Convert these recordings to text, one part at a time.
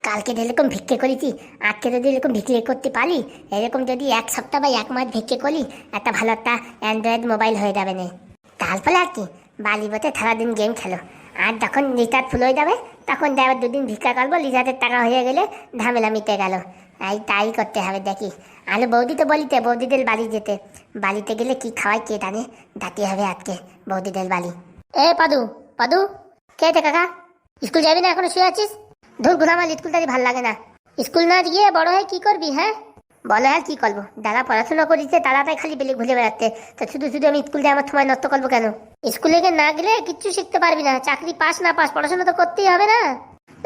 কালকে যেরকম ভিক্ষে করেছি, আজকে যদি এরকম ভিক্ষে করতে পারি, এরকম যদি এক সপ্তাহ বা এক মাস ভিক্ষে করি, একটা ভালো একটা অ্যান্ড্রয়েড মোবাইল হয়ে যাবে না। তারপরে আর কি, বালিবতে সারাদিন গেম খেলো। আর যখন রিচার্জ ফুল হয়ে যাবে, তখন যাই আবার দুদিন ভিক্ষা করবো, রিচার্জের টাকা হয়ে গেলে ঝামেলা মিটে গেল। তাই করতে হবে দেখি। আলো বৌদি তো বলিতে বৌদিদের বাড়ি যেতে, বাড়িতে গেলে কি খাওয়াই কে জানে, ডাকতে হবে আজকে বৌদিদের বাড়ি। পাদু, পাদু, কে রে কাকা? স্কুল যাবি না, এখনো শুয়ে আছিস? ধুর ঘুরা, আমার স্কুল তাই ভাল লাগে না। স্কুল না গিয়ে বড় হয়ে কি করবি? হ্যাঁ বলো, আর কি করবো? যারা পড়াশোনা করেছে তারা তাই খালি বেলে ঘুরে বেড়াচ্ছে, তা শুধু শুধু আমি স্কুল যাই, আমার সময় নষ্ট করবো কেন? স্কুলে গিয়ে না গেলে কিচ্ছু শিখতে পারবি না, চাকরি পাস না পাস পড়াশোনা তো করতেই হবে না।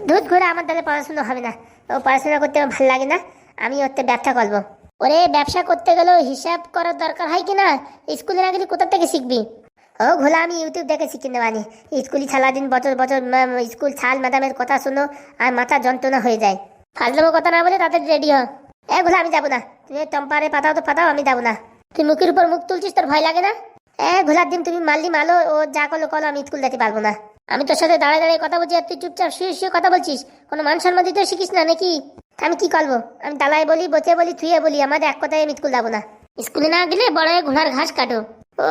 ধুর ঘুরে, আমার দ্বারা পড়াশোনা হবে না, ও পড়াশোনা করতে আমার ভালো লাগে না। আমি ওতে ব্যবসা করবো। ওরে ব্যবসা করতে গেলেও হিসাব করার দরকার হয় কি না? স্কুলে না গেলে কোথা থেকে শিখবি? ও ঘোলা, আমি ইউটিউব দেখে শিখে নেবানি। স্কুলে সারাদিন বছর বছর স্কুল ছাল ম্যাডামের কথা শুনো আর মাথা যন্ত্রণা হয়ে যায়। ফাজলামো কথা না বলে তাদের রেডি হ। ঘোলা, আমি যাবো না। তুমি টম্পারে পাঠাও তো পাঠাও, আমি যাবো না। তুই মুখের উপর মুখ তুলছিস, তোর ভয় লাগে না? ঘোলার দিন তুমি মারলি মালো, ও যা করলো কলো, আমি স্কুল যেতে পারবো না। আমি তোর সাথে দাঁড়ায় দাঁড়িয়ে কথা বলছি আর তুই চুপচাপ শুয়ে শুয়ে কথা বলছিস। কোনো মান সম্মান দিতে শিখিস না নাকি? আমি কি করবো? আমি দালায় বলি, বসে বলি, থুয়ে বলি, আমাদের এক কথায় আমি স্কুল যাবো না। স্কুলে না গেলে বড় হয়ে ঘোড়ার ঘাস কাটো। ও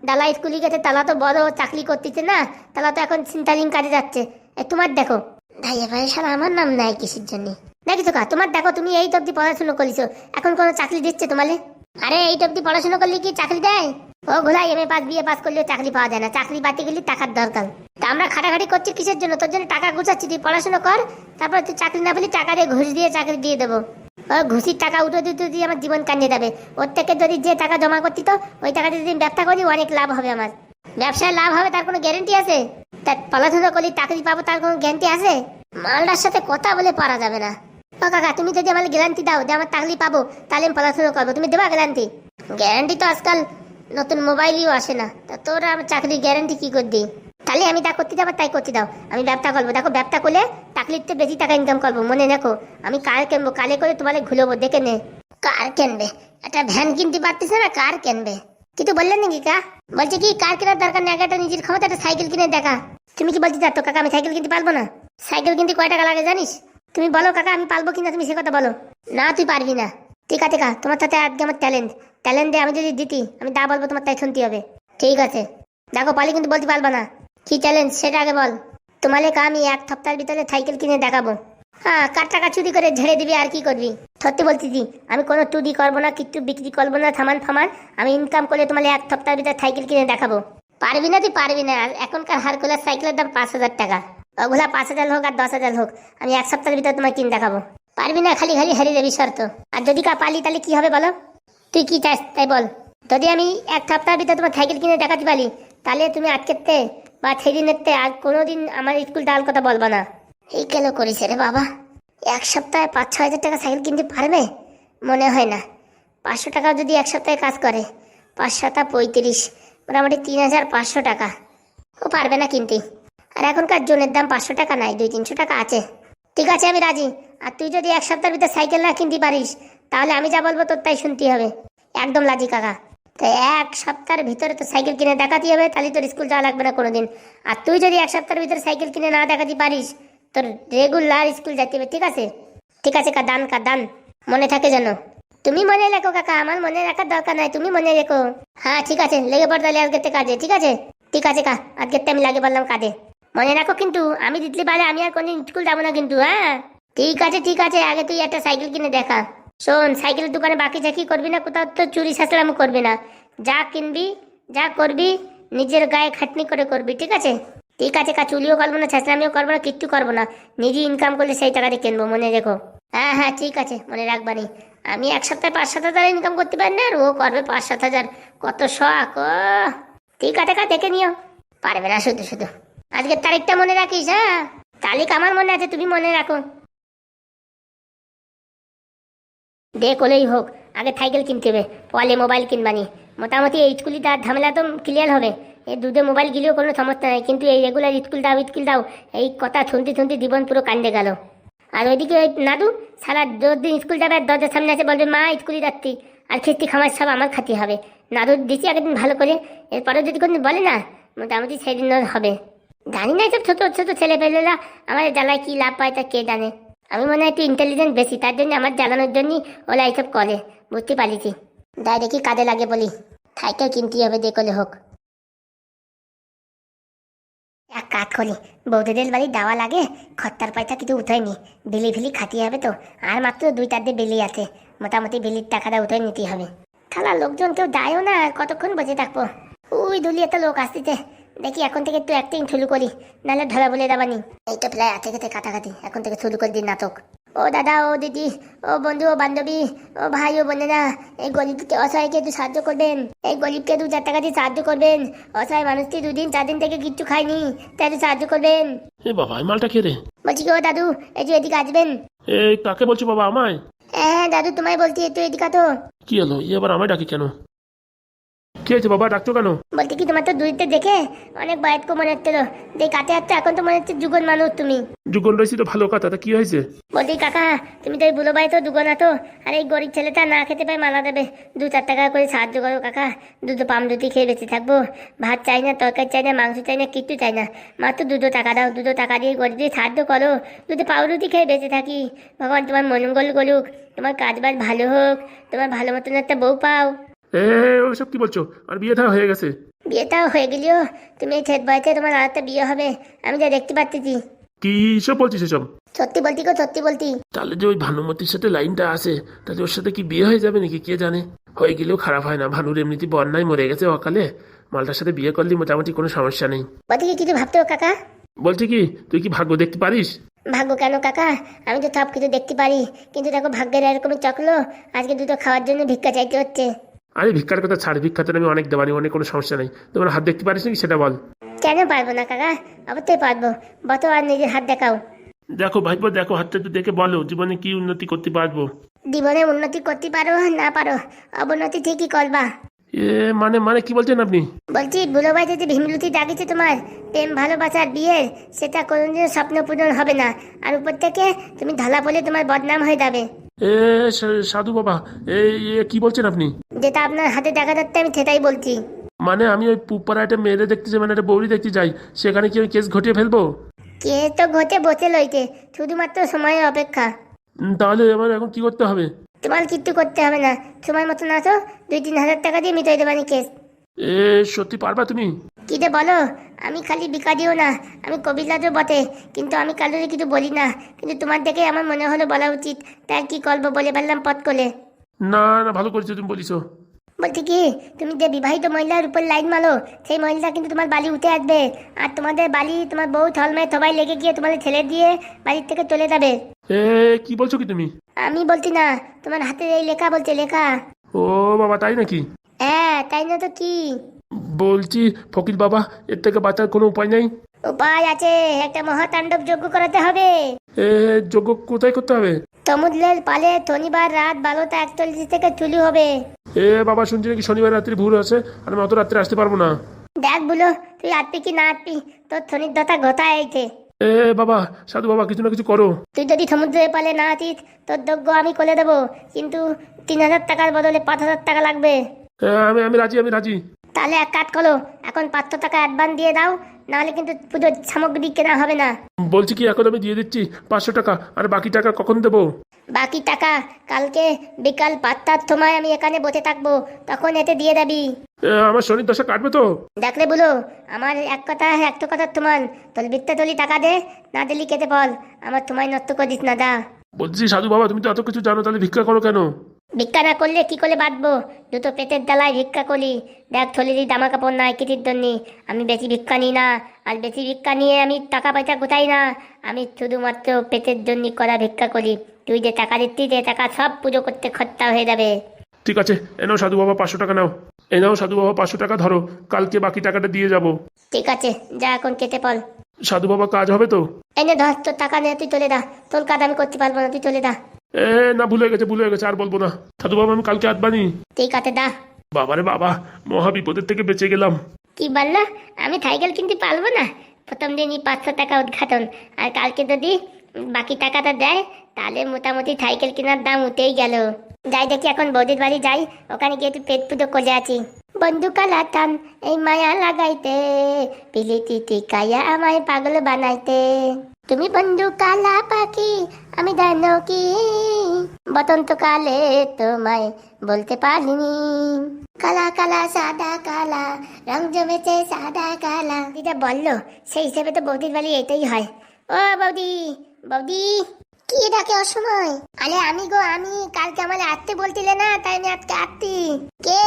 দালা স্কুলে গেছে, তালা তো বড় চাকরি করতেছে না, তালা তো এখন সিন্তালিং কাজে যাচ্ছে। তোমার দেখো ভাইয়া ভাই, সারা আমার নাম নেয় কিসের জন্য? দেখি তো তোমার দেখো, তুমি এই তো অব্দি পড়াশোনা করেছো, এখন কোনো চাকরি দিচ্ছে তোমালে? আরে এই তো অব্দি পড়াশোনা করলে কি চাকরি দেয়? ও ঘোলা, এমএ পাস বিএ পাস করলে চাকরি পাওয়া যায় না, চাকরি পাতে গেলে টাকার দরকার। তা আমরা খাটাখাটি করছি কিসের জন্য? তোর জন্য টাকা গুছাচ্ছি, তুই পড়াশোনা কর, তারপর তুই চাকরি না পেলে টাকা দিয়ে ঘুষ দিয়ে চাকরি দিয়ে দেবো। ঘুষির টাকা উঠে দিতে দিয়ে আমার জীবন কান্ডে যাবে। ওর থেকে যদি যে টাকা জমা করতি, তো ওই টাকা যদি ব্যবসা করি, অনেক লাভ হবে আমার। ব্যবসায় লাভ হবে তার কোনো গ্যারেন্টি আছে? তার পড়াশোনা করলে চাকরি পাবো তার কোনো গ্যারেন্টি আছে? মালটার সাথে কথা বলে পারা যাবে না। ও কাকা, তুমি যদি আমার গ্যারান্টি দাও যে আমার চাকরি পাবো, তাহলে আমি পড়াশোনা করবো, তুমি দেবা গ্যারান্টি? গ্যারান্টি তো আজকাল নতুন মোবাইলও আসে না, তা তোরা আমার চাকরির গ্যারান্টি কি করে দিই? তাহলে আমি যা করতে যাবো তাই করতে দাও, আমি ব্যবসা করবো। দেখো ব্যবসা করলে চাকরিতে বেশি টাকা ইনকাম করবো, মনে রাখো। আমি কার কিনবো, কালে করে তোমার ঘুরবো, দেখে নে। কার কিনবে? একটা ভ্যান কিনতে পারতেছে না, কার কিনবে? কিছু বললেন নাকি কা? বলছে কি কার কেনার দরকার নেই, একটা নিজের ক্ষমতা একটা সাইকেল কিনে দেখা। তুমি কি বলতে চাচ্ছ কাকা আমি সাইকেল কিনতে পারবো না? সাইকেল কিনতে কয় টাকা লাগে জানিস? তুমি বলো কাকা, আমি পারবো কিনা, তুমি সে কথা বলো। না তুই পারবি না। ঠিক আছে কা, তোমার সাথে আজকে আমার ট্যালেন্ট দিয়ে আমি যদি দিতি, আমি তা বলবো, তোমার তাই শুনতে হবে। ঠিক আছে দেখো, পালি কিন্তু বলতে পারবা না। কি চ্যালেঞ্জ সেটা আগে বল। তোমালে কা আমি এক সপ্তাহের ভিতরে সাইকেল কিনে দেখাবো। হ্যাঁ, কার টাকা চুরি করে ঝেড়ে দিবি আর কি করবি? সত্যি বলতেছি, আমি কোনো চুরি করবো না, কিচ্ছু বিক্রি করবো না, থামান ফামান। আমি ইনকাম করলে তোমালে এক সপ্তাহের ভিতরে সাইকেল কিনে দেখাবো। পারবি না তুই পারবি না। আর এখনকার হারকুলার সাইকেলের দাম 5,000 টাকা। ওগুলা 5,000 হোক আর 10,000 হোক, আমি এক সপ্তাহের ভিতরে তোমায় কিনে দেখাবো। পারবি না, খালি খালি হেরে যাবি শর্ত। আর যদি কা পালি তাহলে কি হবে বলো? তুই কি চাস তাই বল। যদি আমি এক সপ্তাহের ভিতরে তোমার সাইকেল কিনে দেখাতে পারি, তাহলে তুমি আজকেরতে বা সেদিনেরতে আর কোনোদিন আমার স্কুল ডাল কথা বলবা না। এই কেন করিস রে বাবা? এক সপ্তাহে 5-6 হাজার টাকা সাইকেল কিনতে পারবে? মনে হয় না। 500 টাকা যদি এক সপ্তাহে কাজ করে, 5-7-35, মোটামুটি 3,500 টাকা। ও পারবে না কিনতে। আর এখনকার জনের দাম 500 টাকা নাই, 200-300 টাকা আছে। ঠিক আছে আমি রাজি। আর তুই যদি এক সপ্তাহের ভিতরে সাইকেল না কিনতে পারিস, তাহলে আমি যা বলবো তোর তাই শুনতে হবে। একদম রাজি কাকা। তো এক সপ্তাহের ভিতরে তো সাইকেল কিনে দেখাতে হবে, তাহলে তোর স্কুল যাওয়া লাগবে না কোনোদিন। আর তুই যদি এক সপ্তাহের ভিতরে সাইকেল কিনে না দেখাতে পারিস, তোর রেগুলার স্কুল যেতে হবে। ঠিক আছে? ঠিক আছে কা দান মনে থাকে যেন। তুমি মনে রেখো কাকা, আমার মনে রাখার দরকার নাই, তুমি মনে রেখো। হ্যাঁ ঠিক আছে, লেগে পড় তাহলে আজকে কাজে। ঠিক আছে? ঠিক আছে কা, আজকে আমি লাগে বললাম কাজে। মনে রাখো কিন্তু, আমি দিতে পারে আমি আর কোনদিন স্কুল যাবো না কিন্তু। হ্যাঁ ঠিক আছে ঠিক আছে, আগে তুই একটা সাইকেল কিনে দেখা। শোন, সাইকেলের দোকানে বাকি চাকি করবি না, কোথাও তো চুরি ছাঁচড়ামো করবি না। যা কিনবি যা করবি নিজের গায়ে খাটনি করে করবি। ঠিক আছে? ঠিক আছে কা, চুরিও করবো না, ছাঁচড়ামিও করবো না, কিচ্ছু করবো না। নিজে ইনকাম করলে সেই টাকা দিয়ে কিনবো, মনে রেখো। হ্যাঁ হ্যাঁ ঠিক আছে, মনে রাখবানি। আমি এক সপ্তাহে 5-7 হাজার ইনকাম করতে পারি না, আর ও করবে 5-7 হাজার। কত শখ! ও ঠিক আছে কা, দেখে নিও। পারবে না শুধু শুধু। আজকের তারিখটা মনে রাখিস। হ্যাঁ, তারিখ আমার মনে আছে, তুমি মনে রাখো। দেখ হলেই হোক, আগে সাইকেল কিনতে হবে, পরে মোবাইল কিনবানি। মোটামুটি এই স্কুলটা ঝামেলা তো ক্লিয়ার হবে। এই দুধে মোবাইল গিলেও কোনো সমস্যা নেই, কিন্তু এই রেগুলার স্কুল দাও এই কথা শুনতে শুনতে জীবন পুরো কান্দে গেল। আর ওইদিকে ওই নাদু সারা দিন স্কুল যাবে, আর দরজার সামনে এসে বলবে মা স্কুলে যাচ্ছি, আর খিস্তি খামার সব আমার খাতে হবে। নাদুর দিচ্ছি একদিন ভালো করে, এরপরে যদি কোনদিন বলে না, মোটামুটি সেদিন হবে। জানি না, সব ছোট ছোট ছেলে পেলেরা আমাদের জ্বালায় কি লাভ পায় তা কে জানে। আমি মনে হয় একটু ইন্টেলিজেন্ট বেশি, তার জন্য আমার জ্বালানোর জন্য ওরা এইসব করে, বুঝতে পারিছি। তাই দেখি কাজে লাগে বলি, সাইকেল কিনতেই হবে যে করে হোক। এক কাজ করি, বৌদিদের বাড়ি দেওয়া লাগে, খরচার পয়সা কিছু উঠেনি, বিলি ফিলি খাটিয়ে হবে তো। আর মাত্র 2-4 বিলি আছে, মোটামুটি বিলির টাকাটা উঠে নিতে হবে। খেলার লোকজন কেউ যায়ও না, কতক্ষণ বসে থাকবো। ওই দুলি একটা লোক আসতেছে, দেখি এখন থেকে একটু অ্যাক্টিং শুরু করি, নাহলে ধরা বলে দেবানি। এই তো প্রায় আছে খেতে কাটাকাটি, এখন থেকে শুরু করে দিন নাটক। ও দাদা, ও দিদি, ও বন্ধু, ও বান্ধবী, ও ভাই, ও বোনেরা, এই গরিবকে অসহায়কে একটু সাহায্য করবেন, এই গরিবকে 2-4 টাকা দিয়ে সাহায্য করবেন। অসহায় মানুষটি 2-4 দিন থেকে কিচ্ছু খায়নি, তাই একটু সাহায্য করবেন। এ বাবা, এই মালটা কে রে? বলছি কি ও দাদু, একটু এদিকে আসবেন। এই কাকে বলছো বাবা? আমায়? হ্যাঁ দাদু, তোমায় বলছি, একটু এদিকে তো। কি হলো? আবার আমায় ডাকি কেন? কি হয়েছে বাবা, ডাকছো কেন? বলতে কি, তোমার তো দূরিতে দেখে অনেক বয়স্ক মনে হচ্ছিল, যে কাটে যাচ্ছে, এখন তো মনে হচ্ছে যুগন মানুষ তুমি। যুগন রয়েছি তো ভালো কথা, তা কি হয়েছে? বলছি কাকা, তুমি তো এই বুলো ভাই তো দুগনা তো, আর এই গরিব ছেলেটা না খেতে পায় মালা দেবে, 2-4 টাকা করে সাহায্য করো কাকা। দুটো পাম দুটি খেয়ে বেঁচে থাকবো, ভাত চাই না, তরকারি চাই না, মাংস চাই না, কিচ্ছু চাই না, মাত্র 2 টাকা দাও, 2 টাকা দিয়ে গরিব দিয়ে সাহায্য করো, 2 পাউরুটি খেয়ে বেঁচে থাকি। ভগবান তোমার মঙ্গল করুক, তোমার কাজবাজ ভালো হোক, তোমার ভালো মতন একটা বউ পাও। ওসব কি বলছো? আর বিয়ে থা হয়ে গেছে। বিয়েটাও হয়ে গেলেও তুমি এই ছেদ বয়সে তোমার আর একটা বিয়ে হবে, আমি যা দেখতে পাচ্ছি। কি সব বলছিস এসব? সত্যি বলতি গো, সত্যি বলতি। তাহলে যে ওই ভানুমতির সাথে লাইনটা আছে, তাহলে ওর সাথে কি বিয়ে হয়ে যাবে নাকি? কে জানে, হয়ে গেলেও খারাপ হয় না। ভানুর এমনিতে বন্যায় মরে গেছে অকালে, মালটার সাথে বিয়ে করলে মোটামুটি কোনো সমস্যা নেই। বলতে কি কিছু ভাবতেও কাকা? বলছি কি, তুই কি ভাগ্য দেখতে পারিস? ভাগ্য কেন কাকা, আমি তো সব কিছু দেখতে পারি, কিন্তু দেখো ভাগ্যের এরকমই চকলো, আজকে 2 খাওয়ার জন্য ভিক্ষা চাইতে হচ্ছে। আরে ভিক্ষার কথা ছাড়, ভিক্ষা তো আমি অনেক দেবানি, অনেক কোনো সমস্যা নেই। তোমার হাত দেখতে পারিস নাকি সেটা বল। কেন পারবো না কাকা, অবশ্যই পারবো, বতো আর নিজের হাত দেখাও। দেখো ভাইপো, দেখো হাতটা একটু দেখে বলো, জীবনে কি উন্নতি করতে পারবো। জীবনে উন্নতি করতে পারো না পারো, অবনতি ঠিকই করবা। মানে মানে কি বলছেন আপনি? বলছি বুলো ভাই যে ভীমলুতি ডাকিছে তোমার প্রেম ভালোবাসার বিয়ের, সেটা কোনোদিন স্বপ্ন পূরণ হবে না, আর উপর থেকে তুমি ঢালা বলে তোমার বদনাম হয়ে যাবে। সাধু বাবা, কি বলছেন আপনি? যেটা আপনার হাতে দেখা যাচ্ছে আমি সেটাই বলছি। মানে আমি ওই পুপারা একটা মেয়েরে দেখতে যাই, মানে একটা বৌরি দেখতে যাই, সেখানে কি আমি কেস ঘটিয়ে ফেলবো? কে তো ঘটে বসে লইতে, শুধুমাত্র সময়ের অপেক্ষা। তাহলে আমার এখন কি করতে হবে? তোমার কিচ্ছু করতে হবে না, সময় মতন আসো, 2-3 হাজার টাকা দিয়ে মিটাই দেবানি কেস। সত্যি পারবা তুমি? কি যে বলো, আমি খালি বিকারিও না, আমি কবিরাজও বটে, কিন্তু আমি কারোরই কিছু বলি না, কিন্তু তোমার দেখে আমার মনে হলো বলা উচিত, তাই কি করবো বলে ফেললাম পট করে। না না, ভালো করেছো তুমি বলিছো। বলছি কি, তুমি যে বিবাহিত মহিলার উপর লাইন মারো, সেই মহিলা কিন্তু তোমার বালি উঠে আসবে, আর তোমাদের বালি তোমার বউ থলমায় সবাই লেগে গিয়ে তোমাদের ছেলে দিয়ে বাড়ির থেকে চলে যাবে। কি বলছো কি তুমি? আমি বলছি না, তোমার হাতে এই লেখা বলছে, লেখা। ও বাবা, তাই নাকি? হ্যাঁ, তাই না তো কি। বলছি ফকির বাবা, এর থেকে বাঁচার কোনো উপায় নেই? উপায় আছে, একটা মহাতাণ্ডব যজ্ঞ করাতে হবে। যোগ্য কোথায় করতে হবে? সমুদ্রের পালে শনিবার রাত 12:41 থেকে শুরু হবে। বাবা, শুনছি নাকি শনিবার রাত্রি ভোর আছে, আর আমি অত রাত্রে আসতে পারবো না। দেখ বলো, তুই আসবি কি না আসবি, তোর শনির দশা ঘটায় এইছে। বাবা, সাধু বাবা, কিছু না কিছু করো। তুই যদি সমুদ্রের পালে না আসিস, তোর যজ্ঞ আমি করে দেবো, কিন্তু 3,000 টাকার বদলে 5,000 টাকা লাগবে। আমি রাজি, আমি রাজি। তাহলে এক কাজ করো, এখন 500 টাকা অ্যাডভান্স দিয়ে দাও, নাহলে কিন্তু পুজোর সামগ্রী কেনা হবে না। বলছি কি, এখন আমি দিয়ে দিচ্ছি 500 টাকা, আর বাকি টাকা কখন দেবো? বাকি টাকা কালকে বিকাল 5টার সময় আমি এখানে বসে থাকবো, তখন এতে দিয়ে দেবি। আমার শনির দশা কাটবে তো? দেখলে বলো, আমার এক কথা একটা কথা তোমার, তোর বিত্তে তলি টাকা দে, না দিলি কেটে বল, আমার তোমায় নষ্ট করিস না দা। বলছি সাধু বাবা, তুমি তো এত কিছু জানো, তাহলে ভিক্ষা করো কেন? ভিক্ষা না করলে কি করে বাঁচবো, দুটো পেটের জ্বালায় ভিক্ষা করি। দেখ থলিরই জামা কাপড় নাই কিটির জন্য, আমি বেশি ভিক্ষা নিই না, আর বেশি ভিক্ষা নিয়ে আমি টাকা পয়সা গোটাই না, আমি শুধুমাত্র পেটের জন্য করা ভিক্ষা করি। তুই যে টাকা দিচ্ছিস, যে টাকা সব পুজো করতে খরচা হয়ে যাবে। ঠিক আছে, এ নাও সাধু বাবা 500 টাকা নাও। এ নাও সাধু বাবা 500 টাকা ধরো, কালকে বাকি টাকাটা দিয়ে যাব। ঠিক আছে, যা এখন কেটে পড়। সাধু বাবা, কাজ হবে তো? এনে ধর, তোর টাকা নিয়ে তুই চলে দা, তোর কাজ আমি করতে পারবো না, তুই চলে দা। না, ভুলে গেছে, আর বলবো না। সাধু বাবা, আমি কালকে আসবানি। ঠিক আছে দা। বাবারে বাবা, মহা বিপদের থেকে বেঁচে গেলাম। কি বললো, আমি সাইকেল কিনতে পারবো না? প্রথম দিনই 500 টাকা উদ্ঘাটন, আর কালকে যদি বাকি টাকাটা দেয়, তাহলে মোটামুটি সাইকেল কেনার দাম উঠেই গেল। যাই দেখি এখন বৌদির বাড়ি যাই, ওখানে গিয়ে একটু পেট পুজো করে আছি। বন্ধু কালাতান এই মায়া লাগাইতে, পিলিতি টিকাইয়া আমায় পাগল বানাইতে। তুমি বন্ধু কালা পাখি, আমি দানকি, বসন্তকালে তোমায় বলতে পারিনি। কালা কালা সাদা কালা, রং জমেছে সাদা কালা। দিদা বললো সেই হিসেবে তো বৌদির বাড়ি এটাই হয়। ও বৌদি, বৌদি কি ডাকে অসময়? আরে আমি গো আমি, কালকে আমার আসতে বলছিলে না, তাই আমি আজকে আসছি। কে?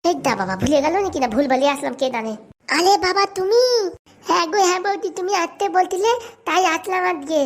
এই দা বাবা, ভুলে গেল নাকি? না ভুল বলে আসলাম, কে জানে। আরে বাবা তুমি? হ্যাঁ গো হ্যাঁ বৌদি, তুমি আসতে বলছিলে তাই আসলাম আজকে।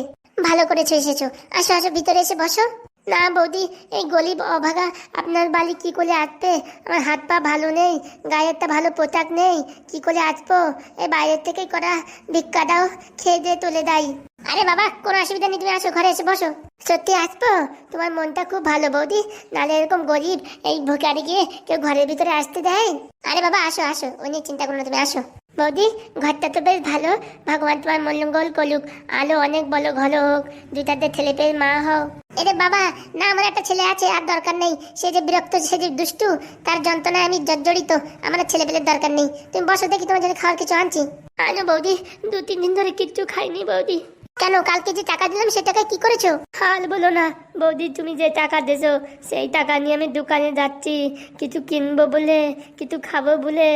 ভালো করেছো এসেছো। আসো আসো, ভিতরে এসে বসো। না বৌদি, এই গরিব অভাগা আপনার বাড়ি কি করে আসবে? আমার হাত পা ভালো নেই, গায়ে একটা ভালো পোশাক নেই, কি করে আসবো? এই বাইরের থেকে করা ভিক্ষা দাও, খেয়ে দিয়ে তুলে দেয়। আরে বাবা, কোনো অসুবিধা নেই, তুমি আসো, ঘরে এসে বসো। সত্যি আসবো? তোমার মনটা খুব ভালো বৌদি, নাহলে এরকম গরিব এই ভিখারি গিয়ে কেউ ঘরের ভিতরে আসতে দেয়? আরে বাবা আসো আসো, ও নিয়ে চিন্তা করো না, তুমি আসো। বৌদি ঘরটা তো বেশ ভালো, ভগবান তোমার মঙ্গল করুক, আলো অনেক বলো ঘন হোক, দুইটাতে ছেলে পেয়ে মা হও। এরে বাবা না, আমার একটা ছেলে আছে, আর দরকার নেই। সে যে বিরক্ত, সে যে দুষ্টু, তার যন্ত্রণায় আমি জর্জরিত, আমার ছেলে পেলের দরকার নেই। তুমি বসো, দেখি তোমার জন্য খাওয়ার কিছু আনছি। আনো বৌদি, 2-3 দিন ধরে কিচ্ছু খাইনি বৌদি। কেন, কালকে যে টাকা দিলাম সে টাকায় কি করেছো? হাল বলো না বৌদি, তুমি যে টাকা দিয়েছো সেই টাকা নিয়ে আমি দোকানে যাচ্ছি কিছু কিনবো বলে, কিছু খাবো বলে,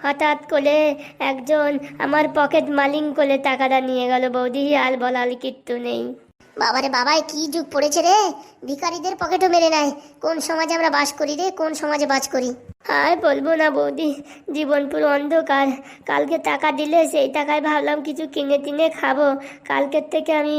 হঠাৎ করে একজন আমার পকেট মালিং করে টাকাটা নিয়ে গেল বৌদি। আর বলার কিচ্ছু নেই। বাবারে বাবাই, কি যুগ পড়েছে রে, ভিখারিদের পকেটও মেরে নেয়। কোন সমাজে আমরা বাস করি রে, কোন সমাজে বাস করি। আর বলবো না বৌদি, জীবন পুরো অন্ধকার। কালকে টাকা দিলে সেই টাকায় ভাবলাম কিছু কিনে টিনে খাবো, কালকের থেকে আমি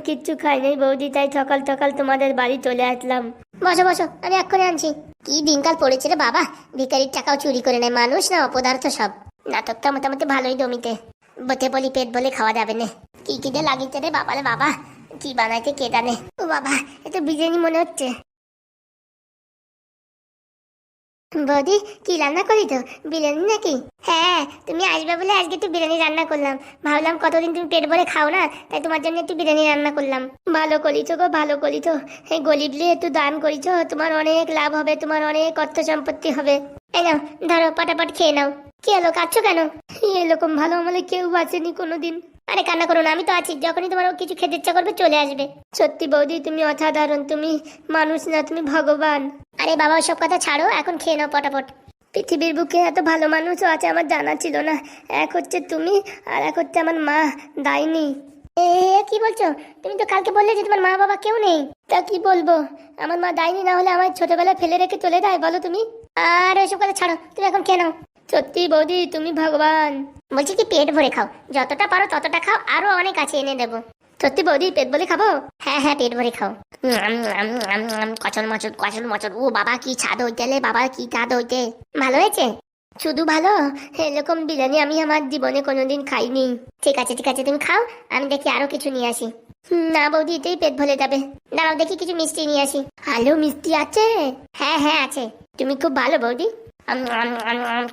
কিচ্ছু খাই নাই বৌদি, তাই সকাল সকাল তোমাদের বাড়ি চলে আসলাম। বসো বসো, আমি এক্ষুনি আনছি। কি দিনকাল পড়েছে রে বাবা, ভিখারির টাকাও চুরি করে নেয় মানুষ, না অপদার্থ সব। নাটকটা মোটামুটি ভালোই জমিতে, বটে বলি পেট বলে খাওয়া যাবে না। কি কি যে লাগিয়েছে রে বাবা রে বাবা, কি বানাইতে কে জানে। ও বাবা, এটা বিরিয়ানি মনে হচ্ছে। বৌদি কি রান্না করি তো, বিরিয়ানি নাকি? হ্যাঁ, তুমি আসবে বলে আজকে একটু বিরিয়ানি রান্না করলাম। ভাবলাম কতদিন তুমি পেট ভরে খাও না, তাই তোমার জন্য একটু বিরিয়ানি রান্না করলাম। ভালো করিছো গো, ভালো করিছো। এই গরিবলে একটু দান করিছো, তোমার অনেক লাভ হবে, তোমার অনেক অর্থ সম্পত্তি হবে। এই নাও ধরো, পটাপট খেয়ে নাও। কি হলো, কাঁদছো কেন? এরকম ভালো আমলে কেউ বাঁচেনি কোনোদিন। আরে কান্না করো না, আমি তো আছি, যখনই তোমার কিছু খেতে ইচ্ছা করবে চলে আসবে। সত্যি বৌদি তুমি অসাধারণ, তুমি মানুষ না, তুমি ভগবান। আরে বাবা ওসব কথা ছাড়ো, এখন খেয়ে নাও পটাপট। পৃথিবীর বুকে এত ভালো মানুষও আছে আমার জানা ছিল না। এক হচ্ছে তুমি, আর এক হচ্ছে আমার মা ডাইনি। এ কি বলছো? তুমি তো কালকে বললে যে তোমার মা বাবা কেউ নেই। তা কি বলবো, আমার মা ডাইনি না হলে আমার ছোটবেলায় ফেলে রেখে চলে যায় বলো তুমি? আর ওইসব কথা ছাড়ো, তুমি এখন খেয়ে নাও। সত্যি বৌদি তুমি ভগবান। বলছি কি, পেট ভরে খাও, যতটা পারো ততটা খাও, আরো অনেক আছে এনে দেবো। সত্যি বৌদি পেট ভরে খাবো? হ্যাঁ হ্যাঁ, পেট ভরে খাও। কচল মচল কচল মচল, ও বাবা কি ছাদ হইতেলে, বাবা কি ছাদ হইতে। ভালো হয়েছে? শুধু ভালো? এরকম বিরিয়ানি আমি আমার জীবনে কোনোদিন খাইনি। ঠিক আছে ঠিক আছে, তুমি খাও, আমি দেখি আরো কিছু নিয়ে আসি। না বৌদি, এতেই পেট ভরে যাবে। দাঁড়াও দেখি কিছু মিষ্টি নিয়ে আসি। আলু মিষ্টি আছে? হ্যাঁ হ্যাঁ আছে। তুমি খুব ভালো বৌদি।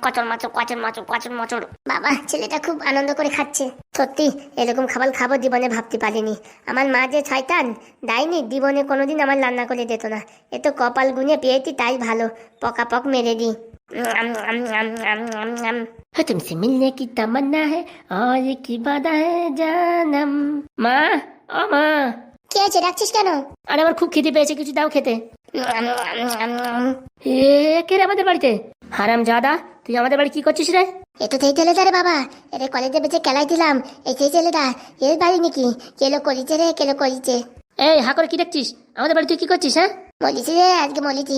কচল মাচর কচল মাচর কচল মাচর। বাবা ছেলেটা খুব আনন্দ করে খাচ্ছে। সত্যি এরকম খাবার খাবো জীবনে ভাবতে পারিনি। আমার মা যে শয়তান ডাইনি, জীবনে কোনোদিন আমার রান্না করে দিত না। এ তো কপাল গুনে পেয়েছি, তাই ভালো, পকাপক মেরে দিই। तुमसे मिलने की तमन्ना है और की वादा है जानम। মা, ও মা। কে আছে, ডাকছিস কেন? আরে আমার খুব খিদে পেয়েছে, কিছু দাও খেতে। এ কে রে আমাদের বাড়িতে? হারাম জাদা, তুই আমাদের বাড়ি কি করছিস রে? এটা সেই ছেলেটা রে বাবা, এটা কলেজে বেঁচে খেলাই দিলাম। এই সেই ছেলেটা, এর বাড়ি নাকি? কেলো করিছে রে, কেলো করিছে। এই হা করে কি দেখছিস? আমাদের বাড়ি তুই কি করছিস? হ্যাঁ বলিছি রে, আজকে বলিছি।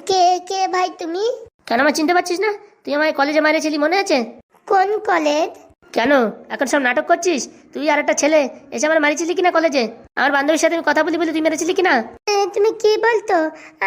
কে কে ভাই তুমি? কেন আমার চিনতে পারছিস না? তুই আমায় কলেজে মারেছিলি, মনে আছে? কোন কলেজ? কেন এখন সব নাটক করছিস? তুই আর একটা ছেলে এসে আমার মারিছিলি কিনা কলেজে? আমার বান্ধবীর সাথে আমি কথা বলি বলে তুই মেরেছিলি কিনা? তুমি কি বলতো?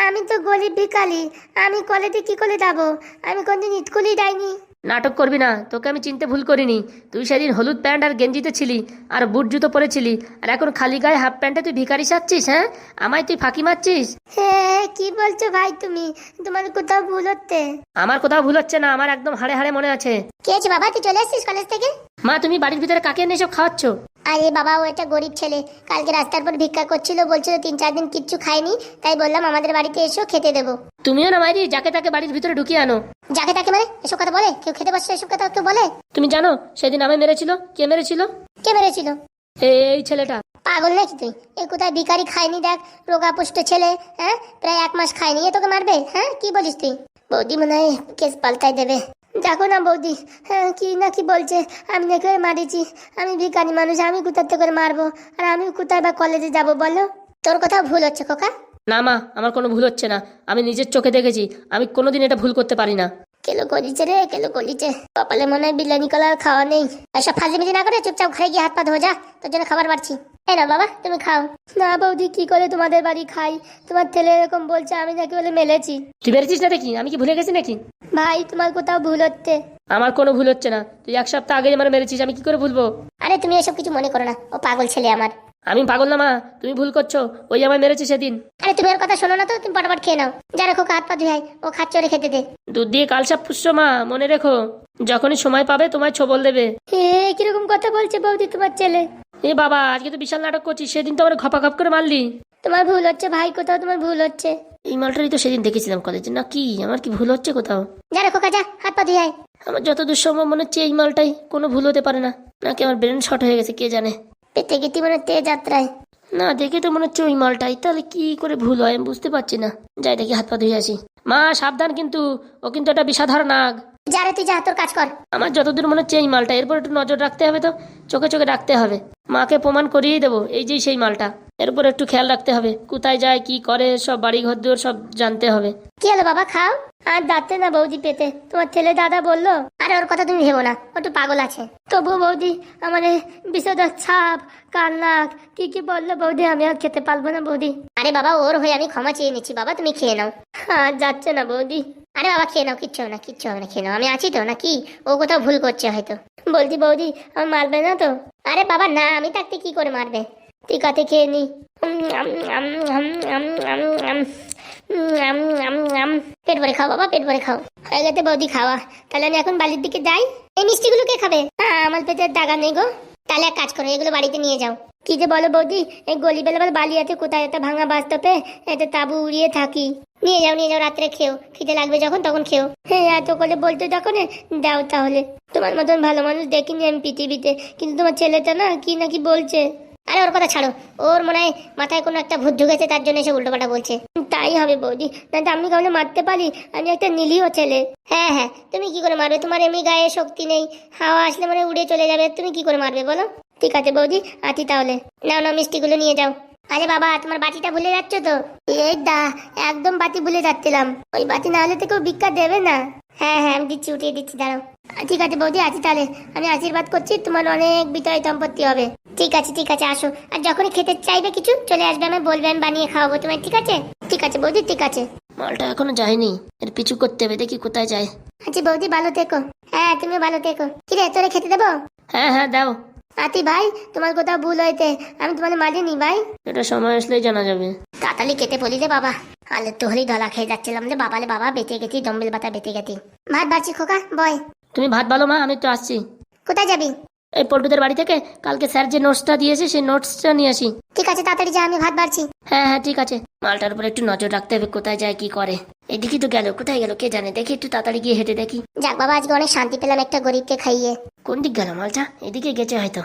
আমি তো গরিব ভিখারি, আমি কলেজে কি করে যাবো? আমি কোনদিন স্কুলেই যাইনি। নাটক করবি না, তোকে আমি চিনতে ভুল করিনি। তুই সেদিন হলুদ প্যান্ট আর গেঞ্জিতে ছিলি, আর বুট জুতো পরেছিলি, আর এখন খালি গায়ে হাফ প্যান্টে তুই ভিখারি সাজছিস। হ্যাঁ, আমায় তুই ফাঁকি মারছিস। হ্যাঁ কি বলছো ভাই তুমি? তোমার কোথাও ভুল হচ্ছে। আমার কোথাও ভুল হচ্ছে না, আমার একদম হাড়ে হাড়ে মনে আছে। কে আছে বাবা, তুই চলে আসছিস কলেজ থেকে? মা তুমি বাড়ির ভিতরে কাকে এনে সব খাওয়াচ্ছ? আরে বাবা ও একটা গরিব ছেলে, কালকে রাস্তার পর ভিক্ষা করছিল, বলছিল 3-4 দিন কিচ্ছু খায়নি, তাই বললাম আমাদের বাড়িতে এসো খেতে দেবো। তুমিও না মাইরি যাকে তাকে বাড়ির ভিতরে ঢুকিয়ে আনো। যাকে তাকে মানে এসব কথা বলে? কেউ খেতে বসছে এসব কথা কেউ বলে? তুমি জানো সেদিন আমায় মেরেছিল? কে মেরেছিল? কে মেরেছিল? এই ছেলেটা। পাগল নাকি তুই? এ কোথায় ভিখারি খায়নি দেখ, রোগা পুষ্ট ছেলে, হ্যাঁ প্রায় 1 মাস খায়নি, এ তোকে মারবে? হ্যাঁ কি বলিস তুই? বৌদি মনে হয় কেস পাল্টাই দেবে। দেখো না বৌদি, হ্যাঁ কি না কি বলছে, আমি নাকি ওরে মারিছি, আমি ভিখারি মানুষ, আমি কোথাতে করে মারবো, আর আমি কোথায় বা কলেজে যাব বলো? তোর কোথাও ভুল হচ্ছে খোকা। না মা, আমার কোনো ভুল হচ্ছে না, আমি নিজের চোখে দেখেছি, আমি কোনোদিন এটা ভুল করতে পারি না। কেলো করিছে রে, কেলো করিছে, কপালে মনে হয় বিরিয়ানি কলার খাওয়া নেই। এসব ফাজলিমিজি না করে চুপচাপ ঘরে গিয়ে হাত পা ধোয়া যা, তোর জন্য খাবার বাড়ছি। এই না বাবা, তুমি খাও। না বৌদি, কি করে তোমাদের বাড়ি খাই? তোমার ছেলে এরকম বলছে আমি নাকি বলে মেলেছি। তুই বেড়েছিস না দেখি, আমি কি ভুলে গেছি নাকি? ভাই তোমার কোথাও ভুল হচ্ছে। আমার কোনো ভুল হচ্ছে না, তুই 1 সপ্তাহ আগে আমার মেরেছিস, আমি কি করে ভুলবো? আরে তুমি এসব কিছু মনে করো না, ও পাগল ছেলে আমার। আমি পাগল না মা, তুমি ভুল করছো, ওই আমায় মেরেছে সেদিন। আরে তুমি ওর কথা শোনো না তো, তুমি পটাপট খেয়ে নাও। যা রেখো হাত পা ধুয়ে আয়, ও খাচ্ছে ওরে খেতে দে। দুধ দিয়ে কালসাপ পুষছো মা, মনে রেখো, যখনই সময় পাবে তোমায় ছোবল দেবে। হে কিরকম কথা বলছে বৌদি তোমার ছেলে। এ বাবা, আজকে তো বিশাল নাটক করছিস, সেদিন তো আমার ঘপাঘপ করে মারলি। তোমার ভুল হচ্ছে ভাই, কোথাও তোমার ভুল হচ্ছে। এই মালটারই তো সেদিন দেখেছিলাম কলেজে, না কি আমার কি ভুল হচ্ছে কোথাও? যা রেখো যা, হাত পা ধুয়ে আয়। আমার যতদূর সম্ভব মনে হচ্ছে এই মালটাই, কোনো ভুল হতে পারে না, নাকি আমার ব্রেন শর্ট হয়ে গেছে কে জানে। পেতে গেতি মানে তেজ যাত্রায়। না দেখে তো মনে হচ্ছে ওই মালটাই, তাহলে কি করে ভুল হয় আমি বুঝতে পারছি না। যাই দেখি হাত পা ধুয়ে আসি। মা সাবধান কিন্তু, ও কিন্তু একটা বিষাধার নাগ। যা রে তুই যা, তোর কাজ কর। আমার যতদূর মনে হচ্ছে এই মালটা, এরপর একটু নজর রাখতে হবে, তো চোখে চোখে রাখতে হবে। মাকে প্রমাণ করিয়েই দেবো এই যে সেই মালটা, এরপর একটু খেয়াল রাখতে হবে, কোথায় যায় কি করে, সব বাড়ি ঘর দুয়ার সব জানতে হবে। কি হলো বাবা, খাও। আর দাঁতে না বৌদি পেতে, তোমার ছেলে দাদা বললো। আরে ওর কথা তুমি ভেবো না, ও তো পাগল আছে। তবু বৌদি আমার বিষধর ছাপ, কান্নাক কি কি বললো বৌদি, আমি আর খেতে পারবো না বৌদি। আরে বাবা, ওর হয়ে আমি ক্ষমা চেয়ে নিচ্ছি বাবা, তুমি খেয়ে নাও। আর যাচ্ছে না বৌদি। আরে বাবা খেয়ে নাও, কিচ্ছু হবে না, কিচ্ছু হবে না, খেয়ে নাও, আমি আছি তো নাকি? ও কোথাও ভুল করছে হয়তো। বলছি বৌদি আমার মারবে না তো? আরে বাবা না, আমি থাকতে কি করে মারবে। ঠিক আছে খেয়ে নি। পেট ভরে খাও বাবা, পেট ভরে খাও। হয়ে গেছে বৌদি খাওয়া, তাহলে আমি এখন বাড়ির দিকে যাই। এই মিষ্টিগুলো কে খাবে? হ্যাঁ আমার পেটের দাগা নেই গো। তাহলে এক কাজ করো, এগুলো বাড়িতে নিয়ে যাও। কি যে বলো বৌদি, এই গলি বেলা বালি আছে কোথায়, একটা ভাঙা বাস্তবে একটা তাবু উড়িয়ে থাকি। নিয়ে যাও নিয়ে যাও, রাত্রে খেও, খিদে লাগবে যখন তখন খেও। হ্যাঁ এত করে বলতে যখন দাও তাহলে। তোমার মতন ভালো মানুষ দেখিনি আমি পৃথিবীতে, কিন্তু তোমার ছেলেটা না কি নাকি বলছে। আরে ওর কথা ছাড়ো, ওর মনে হয় মাথায় কোনো একটা ভূত ঢুকেছে, তার জন্য এসে উল্টোপাল্টা বলছে। তাই হবে বৌদি, না তো আমি কাউকে মারতে পারি? আমি একটা নিরীহ ছেলে। হ্যাঁ হ্যাঁ, তুমি কি করে মারবে? তোমার এমনি গায়ে শক্তি নেই, হাওয়া আসলে মানে উড়ে চলে যাবে, তুমি কি করে মারবে বলো? ঠিক আছে বৌদি, আছি তাহলে। নাও নাও মিষ্টিগুলো নিয়ে যাও। আরে বাবা তোমার বাটিটা ভুলে যাচ্ছ তো? এই দা, একদম বাটি ভুলে যাচ্ছিলাম, ওই বাটি না হলে তো কেউ ভিক্ষা দেবে না। হ্যাঁ হ্যাঁ আমি দিচ্ছি, উঠিয়ে দিচ্ছি, দাঁড়াও। ঠিক আছে বৌদি, আছি তাহলে। আমি আশীর্বাদ করছি, তোমার অনেক বিতয় সম্পত্তি হবে। ঠিক আছে ঠিক আছে, আসো। আর যখনই খেতে চাইবে কিছু চলে আসবে, আমি বলবে, আমি বানিয়ে খাওয়াবো তোমায়, ঠিক আছে? ঠিক আছে বৌদি, ঠিক আছে। মালটা এখনো যায়নি, এর পিছু করতে হবে, দেখি কোথায় যায়। আচ্ছা বৌদি ভালো থেকো। হ্যাঁ তুমি ভালো থেকো। কিরে তোরে খেতে দেবো? হ্যাঁ হ্যাঁ দাও। আতি ভাই, তোমার কোথাও ভুল হয়েছে, আমি তোমার মারিনি ভাই। এটা সময় আসলেই জানা যাবে। তাড়াতাড়ি কেটে বলি রে বাবা, আলে তো হলেই ধলা খেয়ে যাচ্ছিলাম রে বাবা, রে বাবা বেঁচে গেছি, ডম্বেল বাতা বেঁচে গেছি। ভাত বাড়ছি খোকা, বয়। তুমি ভাত ভালো মা, আমি একটু আসছি। কোথায় যাবি? এই পল্টুদের বাড়ি থেকে কালকে স্যার যে নোটসটা দিয়েছে সেই নোটসটা নিয়ে আসি। ঠিক আছে তাড়াতাড়ি যা, আমি ভাত বাড়ছি। হ্যাঁ হ্যাঁ ঠিক আছে। মালটার উপর একটু নজর রাখতে হবে, কোথায় যায় কি করে। এদিকে তো গেল, কোথায় গেল কে জানে, দেখি একটু তাড়াতাড়ি গিয়ে হেঁটে দেখি। যাক বাবা, আজকে অনেক শান্তি পেলাম একটা গরিবকে খাইয়ে। কোন দিক গেল মালটা? এদিকে গেছে হয়তো।